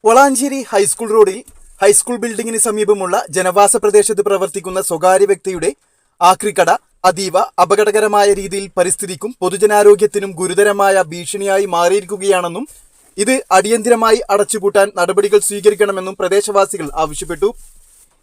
Valanchery high school റോഡിൽ high school ബിൽഡിംഗിന് സമീപമുള്ള ജനവാസ പ്രദേശത്ത് പ്രവർത്തിക്കുന്ന സ്വകാര്യ വ്യക്തിയുടെ ആക്രിക്കട അതീവ അപകടകരമായ രീതിയിൽ പരിസ്ഥിതിക്കും പൊതുജനാരോഗ്യത്തിനും ഗുരുതരമായ ഭീഷണിയായി മാറിയിരിക്കുകയാണെന്നും ഇത് അടിയന്തിരമായി അടച്ചുപൂട്ടാൻ നടപടികൾ സ്വീകരിക്കണമെന്നും പ്രദേശവാസികൾ ആവശ്യപ്പെട്ടു.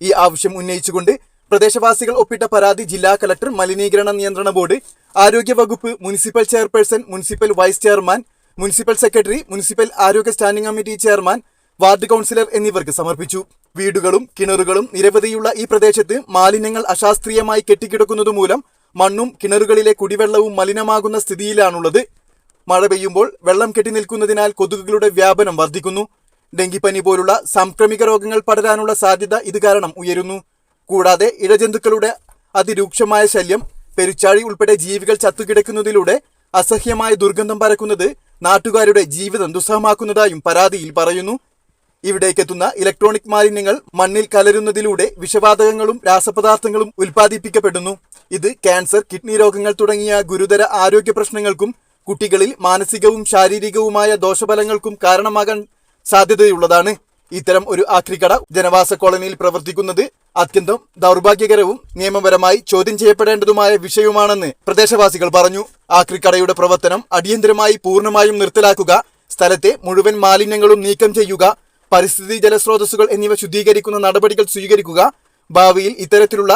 ഈ ആവശ്യം ഉന്നയിച്ചുകൊണ്ട് പ്രദേശവാസികൾ ഒപ്പിട്ട പരാതി ജില്ലാ കളക്ടർ, മലിനീകരണ നിയന്ത്രണ ബോർഡ്, ആരോഗ്യവകുപ്പ്, municipal chairperson, municipal vice chairman, municipal secretary, municipal ആരോഗ്യ standing committee chairman, ward councillor എന്നിവർക്ക് സമർപ്പിച്ചു. വീടുകളും കിണറുകളും നിരവധിയുള്ള ഈ പ്രദേശത്ത് മാലിന്യങ്ങൾ അശാസ്ത്രീയമായി കെട്ടിക്കിടക്കുന്നതുമൂലം മണ്ണും കിണറുകളിലെ കുടിവെള്ളവും മലിനമാകുന്ന സ്ഥിതിയിലാണുള്ളത്. മഴ പെയ്യുമ്പോൾ വെള്ളം കെട്ടി നിൽക്കുന്നതിനാൽ കൊതുകുകളുടെ വ്യാപനം വർദ്ധിക്കുന്നു. ഡെങ്കിപ്പനി പോലുള്ള സാംക്രമിക രോഗങ്ങൾ പടരാനുള്ള സാധ്യത ഇത് കാരണം ഉയരുന്നു. കൂടാതെ ഇഴജന്തുക്കളുടെ അതിരൂക്ഷമായ ശല്യം, പെരുച്ചാഴി ഉൾപ്പെടെ ജീവികൾ ചത്തുകിടക്കുന്നതിലൂടെ അസഹ്യമായ ദുർഗന്ധം പരക്കുന്നത് നാട്ടുകാരുടെ ജീവിതം ദുസ്സഹമാക്കുന്നതായും പരാതിയിൽ പറയുന്നു. ഇവിടേക്കെത്തുന്ന ഇലക്ട്രോണിക് മാലിന്യങ്ങൾ മണ്ണിൽ കലരുന്നതിലൂടെ വിഷവാതകങ്ങളും രാസപദാർത്ഥങ്ങളും ഉൽപ്പാദിപ്പിക്കപ്പെടുന്നു. ഇത് ക്യാൻസർ, കിഡ്നി രോഗങ്ങൾ തുടങ്ങിയ ഗുരുതര ആരോഗ്യ പ്രശ്നങ്ങൾക്കും കുട്ടികളിൽ മാനസികവും ശാരീരികവുമായ ദോഷഫലങ്ങൾക്കും കാരണമാകാൻ സാധ്യതയുള്ളതാണ്. ഇത്തരം ഒരു ആക്രിക്കട ജനവാസ കോളനിയിൽ പ്രവർത്തിക്കുന്നത് അത്യന്തം ദൗർഭാഗ്യകരവും നിയമപരമായി ചോദ്യം ചെയ്യപ്പെടേണ്ടതുമായ വിഷയവുമാണെന്ന് പ്രദേശവാസികൾ പറഞ്ഞു. ആക്രിക്കടയുടെ പ്രവർത്തനം അടിയന്തരമായി പൂർണ്ണമായും നിർത്തലാക്കുക, സ്ഥലത്തെ മുഴുവൻ മാലിന്യങ്ങളും നീക്കം ചെയ്യുക, പരിസ്ഥിതി ജലസ്രോതസ്സുകൾ എന്നിവ ശുദ്ധീകരിക്കുന്ന നടപടികൾ സ്വീകരിക്കുക, ഭാവിയിൽ ഇത്തരത്തിലുള്ള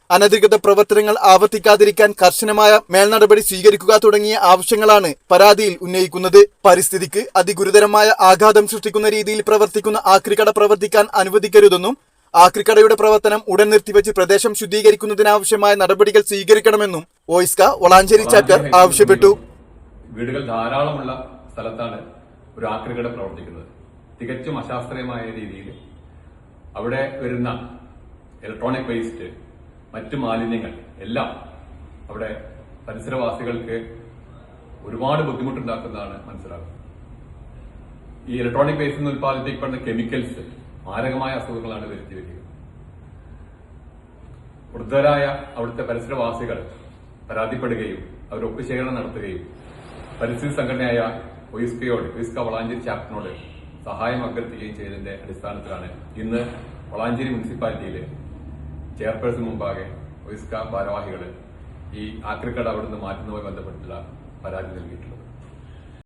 അനധികൃത പ്രവർത്തനങ്ങൾ ആവർത്തിക്കാതിരിക്കാൻ കർശനമായ മേൽനടപടി സ്വീകരിക്കുക തുടങ്ങിയ ആവശ്യങ്ങളാണ് പരാതിയിൽ ഉന്നയിക്കുന്നത്. പരിസ്ഥിതിക്ക് അതിഗുരുതരമായ ആഘാതം സൃഷ്ടിക്കുന്ന രീതിയിൽ പ്രവർത്തിക്കുന്ന ആക്രിക്കട പ്രവർത്തിക്കാൻ അനുവദിക്കരുതെന്നും ആക്രിക്കടയുടെ പ്രവർത്തനം ഉടൻ നിർത്തിവെച്ച് പ്രദേശം ശുദ്ധീകരിക്കുന്നതിനാവശ്യമായ നടപടികൾ സ്വീകരിക്കണമെന്നും ഓയിസ്ക വളാഞ്ചേരി ചാപ്റ്റർ ആവശ്യപ്പെട്ടു. വീടുകൾ ധാരാളമുള്ള സ്ഥലത്താണ് ഒരു ആക്രിക്കട പ്രവർത്തിക്കുന്നത്. തികച്ചും അശാസ്ത്രീയമായ രീതിയിൽ അവിടെ വരുന്ന ഇലക്ട്രോണിക് വേസ്റ്റ്, മറ്റു മാലിന്യങ്ങൾ എല്ലാം അവിടെ പരിസരവാസികൾക്ക് ഒരുപാട് ബുദ്ധിമുട്ടുണ്ടാക്കുന്നതാണ് മനസ്സിലാക്കുന്നത്. ഈ ഇലക്ട്രോണിക് വേസ്റ്റിൽ നിന്ന് ഉൽപ്പാദിപ്പിക്കപ്പെടുന്ന കെമിക്കൽസ് മാരകമായ അസുഖങ്ങളാണ് വരുത്തി വരിക. വൃദ്ധരായ അവിടുത്തെ പരിസരവാസികൾ പരാതിപ്പെടുകയും അവർ ഒപ്പുശേഖരണം നടത്തുകയും പരിസ്ഥിതി സംഘടനയായ ഒയിസ്ക വളാഞ്ചേരി ചാപ്റ്ററിനോട് സഹായം അഭ്യർത്ഥിക്കുകയും ചെയ്തതിന്റെ അടിസ്ഥാനത്തിലാണ് ഇന്ന് വളാഞ്ചേരി മുനിസിപ്പാലിറ്റിയിലെ ചെയർപേഴ്സൺ മുമ്പാകെ ഒയിസ്ക ഭാരവാഹികൾ ഈ ആക്രിക്കട അവിടുന്ന് മാറ്റുന്നതുമായി ബന്ധപ്പെട്ടുള്ള പരാതി നൽകിയിട്ടുള്ളത്.